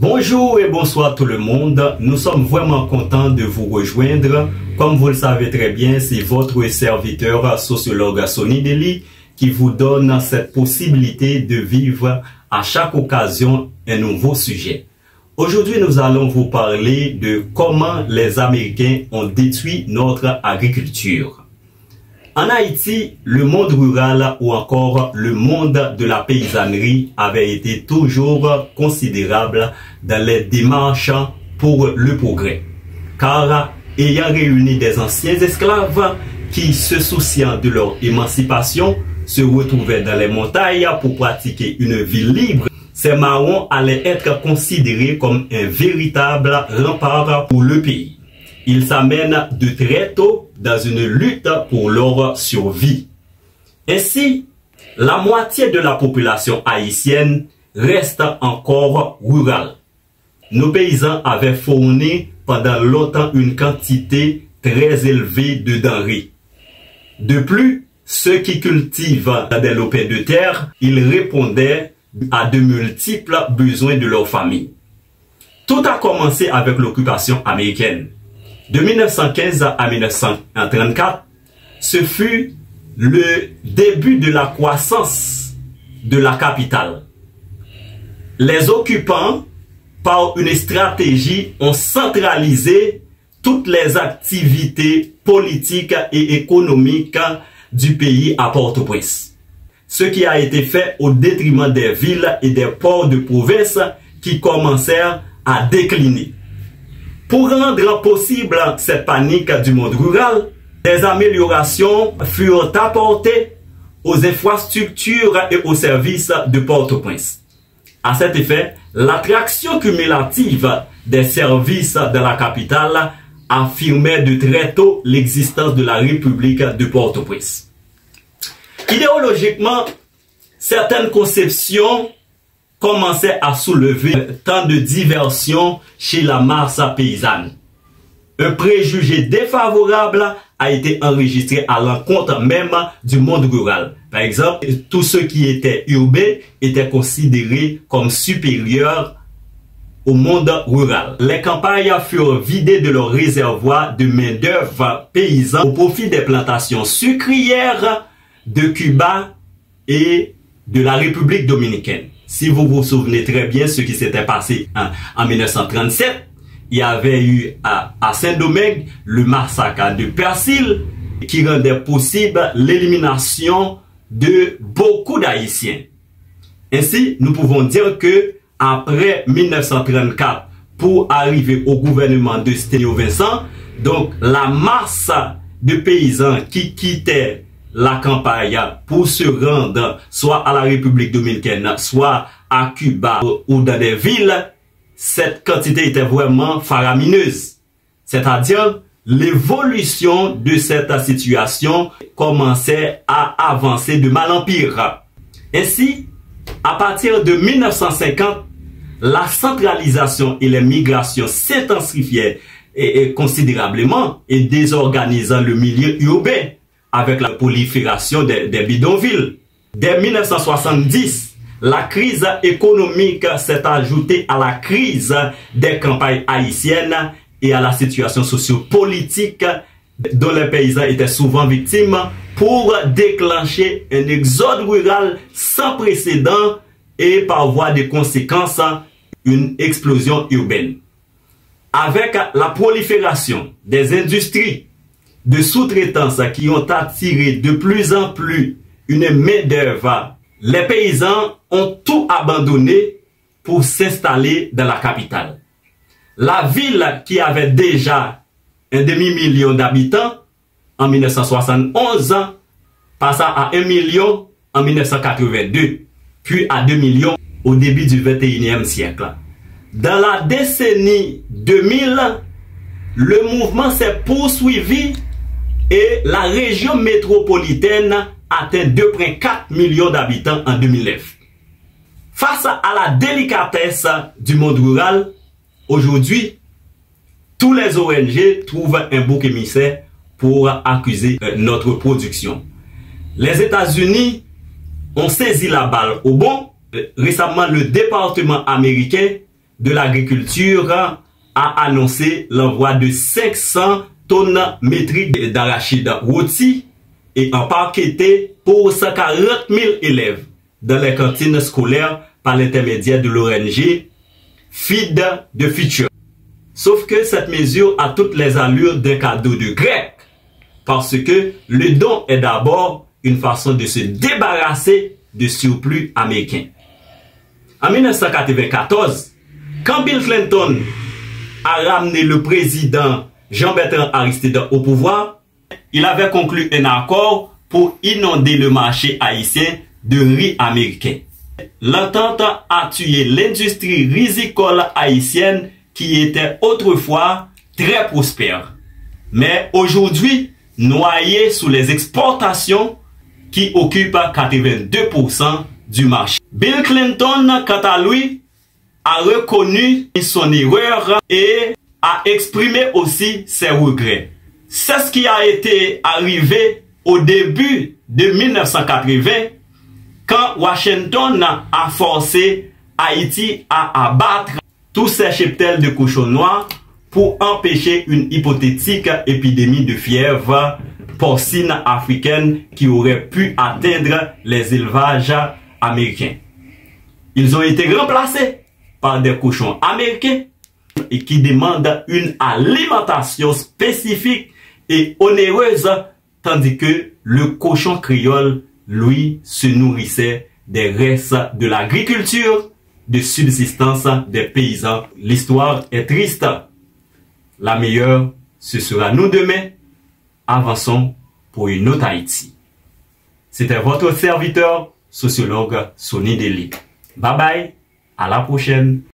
Bonjour et bonsoir tout le monde. Nous sommes vraiment contents de vous rejoindre. Comme vous le savez très bien, c'est votre serviteur sociologue Sonny Deli qui vous donne cette possibilité de vivre à chaque occasion un nouveau sujet. Aujourd'hui, nous allons vous parler de comment les Américains ont détruit notre agriculture. En Haïti, le monde rural ou encore le monde de la paysannerie avait été toujours considérable dans les démarches pour le progrès. Car ayant réuni des anciens esclaves qui, se souciant de leur émancipation, se retrouvaient dans les montagnes pour pratiquer une vie libre, ces marrons allaient être considérés comme un véritable rempart pour le pays. Ils s'amènent de très tôt dans une lutte pour leur survie. Ainsi, la moitié de la population haïtienne reste encore rurale. Nos paysans avaient fourni pendant longtemps une quantité très élevée de denrées. De plus, ceux qui cultivent des lopins de terre, ils répondaient à de multiples besoins de leur famille. Tout a commencé avec l'occupation américaine. De 1915 à 1934, ce fut le début de la croissance de la capitale. Les occupants, par une stratégie, ont centralisé toutes les activités politiques et économiques du pays à Port-au-Prince. Ce qui a été fait au détriment des villes et des ports de province qui commencèrent à décliner. Pour rendre possible cette panique du monde rural, des améliorations furent apportées aux infrastructures et aux services de Port-au-Prince. À cet effet, l'attraction cumulative des services de la capitale affirmait de très tôt l'existence de la République de Port-au-Prince. Idéologiquement, certaines conceptions commençait à soulever tant de diversion chez la masse paysanne. Un préjugé défavorable a été enregistré à l'encontre même du monde rural. Par exemple, tous ceux qui étaient urbains étaient considérés comme supérieurs au monde rural. Les campagnes furent vidées de leurs réservoirs de main-d'œuvre paysan au profit des plantations sucrières de Cuba et de la République dominicaine. Si vous vous souvenez très bien ce qui s'était passé en 1937, il y avait eu à Saint-Domingue le massacre de Persil qui rendait possible l'élimination de beaucoup d'Haïtiens. Ainsi, nous pouvons dire que après 1934, pour arriver au gouvernement de Sténio Vincent, donc la masse de paysans qui quittaient la campagne pour se rendre soit à la République dominicaine, soit à Cuba ou dans des villes, cette quantité était vraiment faramineuse. C'est-à-dire, l'évolution de cette situation commençait à avancer de mal en pire. Ainsi, à partir de 1950, la centralisation et les migrations s'intensifiaient considérablement et désorganisant le milieu urbain, avec la prolifération des bidonvilles. Dès 1970, la crise économique s'est ajoutée à la crise des campagnes haïtiennes et à la situation sociopolitique dont les paysans étaient souvent victimes pour déclencher un exode rural sans précédent et par voie de conséquence une explosion urbaine. Avec la prolifération des industries de sous-traitance qui ont attiré de plus en plus une main-d'œuvre, les paysans ont tout abandonné pour s'installer dans la capitale. La ville qui avait déjà un demi-million d'habitants en 1971 passa à 1 million en 1982, puis à 2 millions au début du 21e siècle. Dans la décennie 2000, le mouvement s'est poursuivi et la région métropolitaine atteint 2,4 millions d'habitants en 2009. Face à la délicatesse du monde rural, aujourd'hui, tous les ONG trouvent un bouc émissaire pour accuser notre production. Les États-Unis ont saisi la balle au bond. Récemment, le département américain de l'agriculture a annoncé l'envoi de 500 tonnes métriques d'arachide rôti et empaqueté pour 140 000 élèves dans les cantines scolaires par l'intermédiaire de l'ONG Feed the Future. Sauf que cette mesure a toutes les allures d'un cadeau de grec, parce que le don est d'abord une façon de se débarrasser de surplus américain. En 1994, quand Bill Clinton a ramené le président Jean-Bertrand Aristide au pouvoir, il avait conclu un accord pour inonder le marché haïtien de riz américain. L'entente a tué l'industrie risicole haïtienne qui était autrefois très prospère, mais aujourd'hui noyée sous les exportations qui occupent 82% du marché. Bill Clinton, quant à lui, a reconnu son erreur et a exprimé aussi ses regrets. C'est ce qui a été arrivé au début de 1980 quand Washington a forcé Haïti à abattre tous ces cheptels de cochons noirs pour empêcher une hypothétique épidémie de fièvre porcine africaine qui aurait pu atteindre les élevages américains. Ils ont été remplacés par des cochons américains et qui demandent une alimentation spécifique et onéreuse, tandis que le cochon créole, lui, se nourrissait des restes de l'agriculture de subsistance des paysans. L'histoire est triste. La meilleure, ce sera nous demain. Avançons pour une autre Haïti. C'était votre serviteur, sociologue Sonny Deli. Bye bye, à la prochaine.